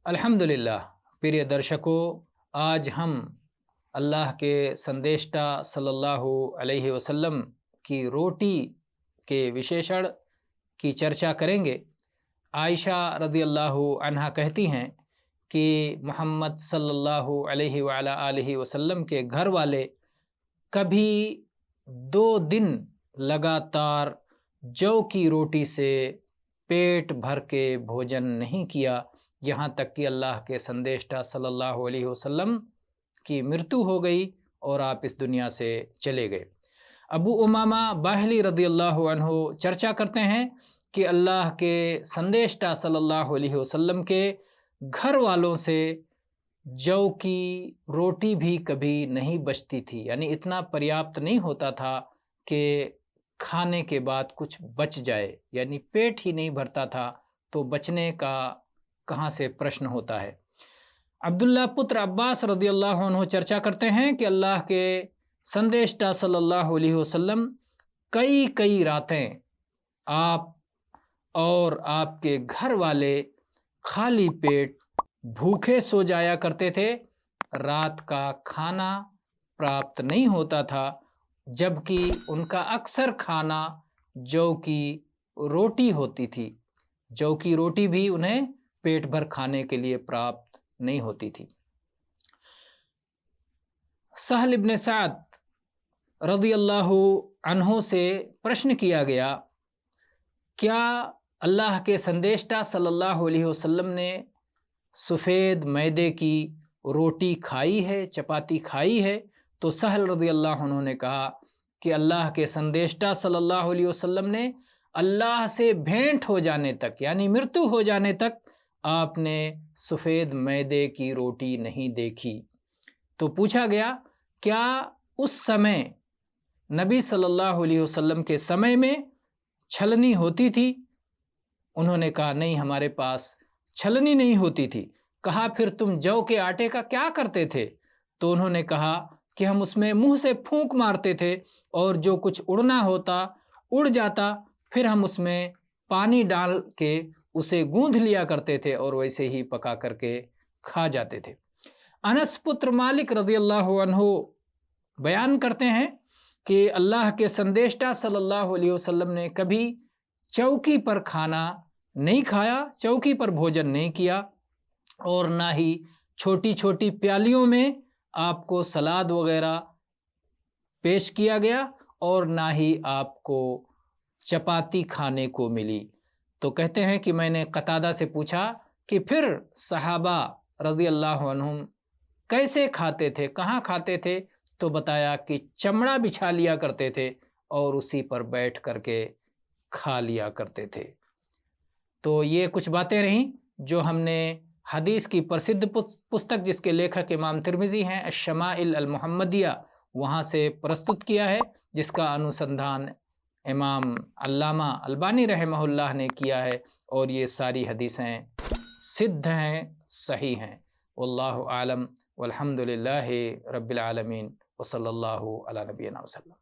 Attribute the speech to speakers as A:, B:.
A: अल्हम्दुलिल्लाह। प्रिय दर्शकों, आज हम अल्लाह के संदेष्टा सल्लल्लाहु अलैहि वसल्लम की रोटी के विशेषण की चर्चा करेंगे। आयशा रज़ियल्लाहु अन्हा कहती हैं कि मोहम्मद सल्लल्लाहु अलैहि वअला आलिहि वसल्लम के घर वाले कभी 2 दिन लगातार जौ की रोटी से पेट भर के भोजन नहीं किया, यहाँ तक कि अल्लाह के संदेष्टा सल्लल्लाहु अलैहि वसल्लम की मृत्यु हो गई और आप इस दुनिया से चले गए। अबू उमामा बाहिली रज़ियल्लाहु अन्हु चर्चा करते हैं कि अल्लाह के संदेष्टा सल्लल्लाहु अलैहि वसल्लम के घर वालों से जौ की रोटी भी कभी नहीं बचती थी, यानी इतना पर्याप्त नहीं होता था कि खाने के बाद कुछ बच जाए, यानी पेट ही नहीं भरता था तो बचने का कहाँ से प्रश्न होता है। अब्दुल्ला पुत्र अब्बास रज़ियल्लाहु अन्हु चर्चा करते हैं कि अल्लाह के संदेष्टा सल्लल्लाहु अलैहि वसल्लम कई रातें आप और आपके घर वाले खाली पेट भूखे सो जाया करते थे। रात का खाना प्राप्त नहीं होता था, जबकि उनका अक्सर खाना जौ की रोटी होती थी। जौ की रोटी भी उन्हें पेट भर खाने के लिए प्राप्त नहीं होती थी। सहल इब्न साद रज़ियल्लाहु अन्हु से प्रश्न किया गया, क्या अल्लाह के संदेष्टा सल्लल्लाहु अलैहि वसल्लम ने सफ़ेद मैदे की रोटी खाई है, चपाती खाई है? तो सहल रज़ियल्लाहु अन्हु ने कहा कि अल्लाह के संदेष्टा सल्लल्लाहु अलैहि वसल्लम ने अल्लाह से भेंट हो जाने तक, यानी मृत्यु हो जाने तक आपने सफ़ेद मैदे की रोटी नहीं देखी। तो पूछा गया, क्या उस समय नबी सल्लल्लाहु अलैहि वसल्लम के समय में छलनी होती थी? उन्होंने कहा, नहीं, हमारे पास छलनी नहीं होती थी। कहा, फिर तुम जौ के आटे का क्या करते थे? तो उन्होंने कहा कि हम उसमें मुंह से फूंक मारते थे और जो कुछ उड़ना होता उड़ जाता, फिर हम उसमें पानी डाल के उसे गूंथ लिया करते थे और वैसे ही पका करके खा जाते थे। अनस पुत्र मालिक रज़ियल्लाहु अन्हु बयान करते हैं कि अल्लाह के संदेष्टा सल्लल्लाहु अलैहि वसल्लम ने कभी चौकी पर खाना नहीं खाया, चौकी पर भोजन नहीं किया, और ना ही छोटी छोटी प्यालियों में आपको सलाद वगैरह पेश किया गया, और ना ही आपको चपाती खाने को मिली। तो कहते हैं कि मैंने कतादा से पूछा कि फिर सहाबा रज़ियल्लाहु अन्हुम कैसे खाते थे, कहाँ खाते थे? तो बताया कि चमड़ा बिछा लिया करते थे और उसी पर बैठ करके खा लिया करते थे। तो ये कुछ बातें रहीं जो हमने हदीस की प्रसिद्ध पुस्तक, जिसके लेखक इमाम तिर्मिज़ी हैं, अश-शमाइल अल-मुहम्मदिया, वहाँ से प्रस्तुत किया है, जिसका अनुसंधान इमाम अल्लामा अल्बानी रहमहुल्लाह ने किया है, और ये सारी हदीसें सिद्ध हैं, सही हैं। वल्लाहु आलम वल्हम्दुलिल्लाहि रब्बिल आलमीन व सल्लल्लाहु अला नबियना वसल्लम।